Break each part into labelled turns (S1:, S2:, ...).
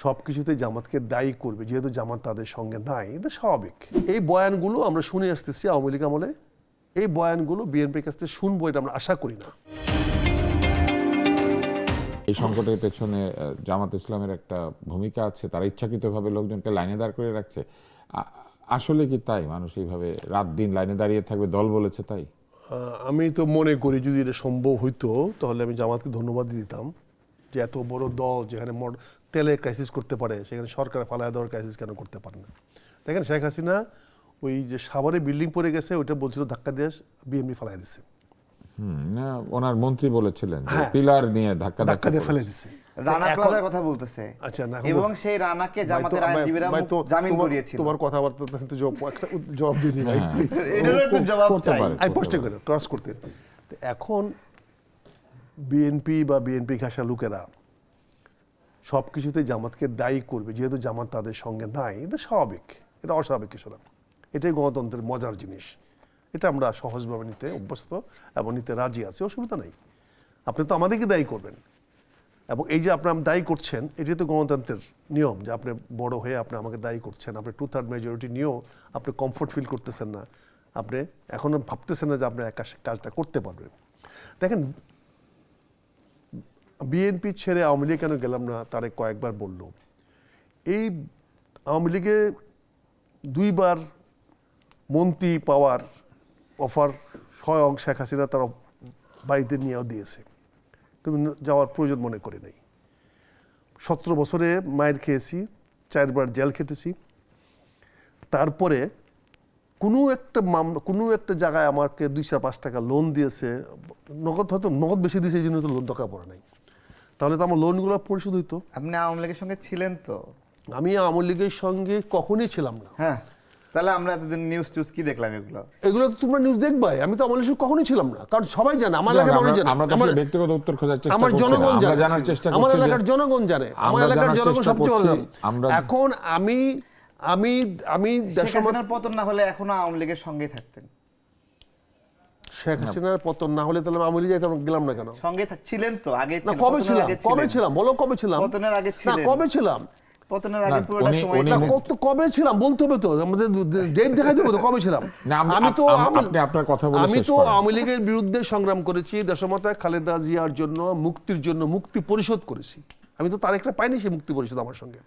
S1: সবকিছুতে জামাতকে দায়ী করবে, যেহেতু জামাত তাদের সঙ্গে নাই, এটা স্বাভাবিক। এই বয়ানগুলো আমরা শুনে আসতেছি আওয়ামী লীগ আমলে, এই বয়ানগুলো বিএনপির কাছ থেকে শুনবো এটা আমরা আশা করি না।
S2: এই সংকটের পেছনে জামাত ইসলামের একটা ভূমিকা আছে, তারা ইচ্ছাকৃতভাবে লোকজনকে লাইনে দাঁড় করে রাখছে। আসলে কি তাই? মানুষ এইভাবে রাত দিন লাইনে দাঁড়িয়ে থাকবে, দল বলেছে তাই?
S1: আমি তো মনে করি যদি এটা সম্ভব হইতো তাহলে আমি জামাতকে ধন্যবাদ দিতাম যে এত বড় দল যেখানে তেলে ক্রাইসিস করতে পারে সেখানে সরকার ফালায় দেওয়ার ক্রাইসিস কেন করতে পারে না। দেখেন শেখ হাসিনা ওই যে সাভারে বিল্ডিং পড়ে গেছে ওইটা বলছিল ধাক্কা দিয়ে বিএনপি ফালাই দিছে।
S2: না, ওনার মন্ত্রী বলেছিলেন যে পিলার নিয়ে ধাক্কা দিয়ে
S1: ফেলে দিছে।
S3: রানা প্লাজার কথা বলতেছে।
S1: আচ্ছা না,
S3: এবং সেই রানাকে জামাতের আইনজীবীরা জামিন করিয়েছিল।
S1: তোমার কথাবার্তা তো জবাব দিনি ভাই,
S3: এটারও একটু জবাব চাই।
S1: আমি প্রশ্ন করে ক্রস করতে। এখন বিএনপি বা বিএনপি ঘাসা লোকেরা সব কিছুতে জামাতকে দায়ী করবে, যেহেতু জামাত তাদের সঙ্গে নাই, এটা স্বাভাবিক, এটা অস্বাভাবিক কিছু না। এটাই গণতন্ত্রের মজার জিনিস, এটা আমরা সহজভাবে নিতে অভ্যস্ত এবং নিতে রাজি আছি, অসুবিধা নেই। আপনি তো আমাদেরকে দায়ী করবেন, এবং এই যে আপনার দায়ী করছেন এটি তো গণতন্ত্রের নিয়ম যে আপনি বড় হয়ে আপনি আমাকে দায়ী করছেন, আপনি 2/3 মেজরিটি নিয়েও আপনি কমফোর্ট ফিল করতেছেন না, আপনি এখনো ভাবতেছেন না যে আপনি কাজটা করতে পারবেন। দেখেন বিএনপি ছেড়ে আওয়ামী লীগ কেন গেলাম না তারে কয়েকবার বলল। এই আওয়ামী লীগে 2বার মন্ত্রী পাওয়ার অফার স্বয়ং শেখ হাসিনা তার বাড়িতে নিয়েও দিয়েছে, কিন্তু যাওয়ার প্রয়োজন মনে করে নাই। 17 বছরে মায়ের খেয়েছি, 4বার জেল খেটেছি, তারপরে কোনো একটা জায়গায় আমাকে 2-5 টাকা লোন দিয়েছে, নগদ হয়তো নগদ বেশি দিয়েছে, এই জন্য তো লোন দরকার পড়ে নাই, তাহলে তো আমার লোনগুলো পরিশোধ হইতো।
S3: আপনি আওয়ামী লীগের সঙ্গে ছিলেন তো?
S1: আমি আওয়ামী লীগের সঙ্গে কখনই ছিলাম না।
S3: হ্যাঁ, তাহলে আমরা এতদিন নিউজ টিউজ কি দেখলাম?
S1: এগুলো তো তোমরা নিউজ দেখবাই, আমি তো আওয়ামী লীগের সঙ্গে কখনই ছিলাম না, কারণ সবাই জানে আমার এলাকার মানুষ জানে,
S2: আমরা ব্যক্তিগত উত্তর খোঁজার চেষ্টা করছি,
S1: আমার জনগণ জানে,
S2: জানার চেষ্টা করছি,
S1: আমার এলাকার জনগণ জানে, আমার এলাকার জনগণ সবচেয়ে ভালো জানে। এখন আমি
S3: শেখ হাসিনার পতন না হলে এখনো আওয়ামী লীগের সঙ্গেই থাকতেন।
S1: শেখ হাসিনার পতন না হলে তাহলে আওয়ামী লীগে গেলাম না কেন?
S3: সঙ্গে ছিলেন তো আগে?
S1: কবে ছিলাম বলো, কবে ছিলাম?
S3: পতনের আগে ছিলেন?
S1: কবে ছিলাম?
S3: পতনের আগে পুরোটা সময়
S1: কবে ছিলাম বলতে হবে তো, আমাদের ডেট দেখাই দেবো তো কবে ছিলাম। আমি তো আওয়ামী লীগের বিরুদ্ধে সংগ্রাম করেছি, দেশমাতা খালেদা জিয়ার জন্য মুক্তির জন্য মুক্তি পরিশোধ করেছি। আমি তো তার একটা পাইনি সেই মুক্তি পরিশোধ আমার সঙ্গে।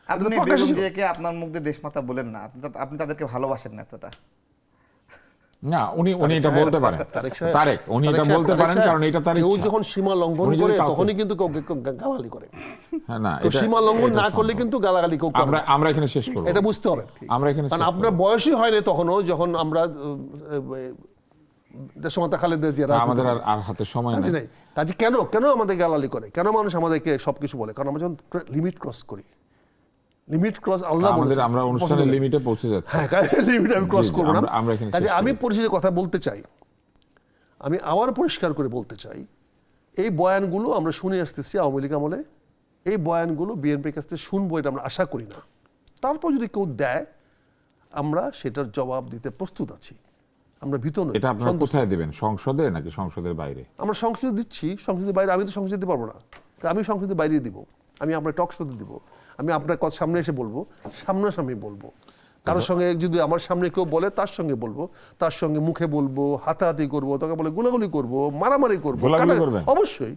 S3: আপনি বেগম জিয়াকে আপনার মুখ দিয়ে দেশমাতা বলেন না, আপনি তাদেরকে ভালোবাসেন না এতটা।
S2: না, উনি এটা বলতে পারেন, তারেক উনি এটা বলতে পারেন, কারণ এটা তার ইচ্ছা।
S1: যখন সীমা লঙ্ঘন করে তখনই কিন্তু গালাগালি করে।
S2: হ্যাঁ, না,
S1: সীমা লঙ্ঘন না করলে কিন্তু গালাগালি কেউ করে না।
S2: আমরা এখানে শেষ করব,
S1: এটা বুঝতে হবে।
S2: আমরা এখানে
S1: কারণ আপনার বয়সই হয়নি তখনও যখন আমরা দেশমাতা খালেদা জিয়া,
S2: আমাদের আর হাতে সময় নেই।
S1: কাজে কেন আমাদের গালাগালি করে, কেন মানুষ আমাদেরকে সবকিছু বলে? কারণ আমরা যখন লিমিট ক্রস করি, লিমিট ক্রস আল্লাহ বলেছেন,
S2: আমরা অনুষ্ঠানের লিমিটে পৌঁছে যাচ্ছি।
S1: হ্যাঁ, লিমিট আমি ক্রস করব না। কাজে আমি পরিশেষে কথা বলতে চাই, আমি আবার পরিষ্কার করে বলতে চাই, এই বয়ানগুলো আমরা শুনে আসতেছি আওয়ামী লীগ আমলে, এই বয়ানগুলো বিএনপির কাছ থেকে শুনবো এটা আমরা আশা করি না। তারপর যদি কেউ দেয় আমরা সেটার জবাব দিতে প্রস্তুত আছি, আমরা ভীত নই।
S2: এটা আপনারা কোথায় দিবেন, সংসদে নাকি সংসদের বাইরে?
S1: আমরা সংসদে দিচ্ছি, সংসদের বাইরে আমি তো সংসদে দিতে পারবো না, আমি সংসদের বাইরে দিব, আমি আপনার টক শোতে দিব, আমি আপনার কথা সামনে এসে বলবো, সামনাসামনি বলবো। কারোর সঙ্গে যদি আমার সামনে কেউ বলে তার সঙ্গে বলবো, তার সঙ্গে মুখে বলবো, হাতাহাতি করবো, তাকে বলে গোলাগুলি করবো, মারামারি করবো, অবশ্যই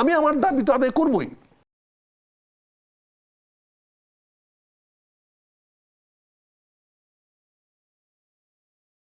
S1: আমি আমার দাবি তো আদায় করবোই।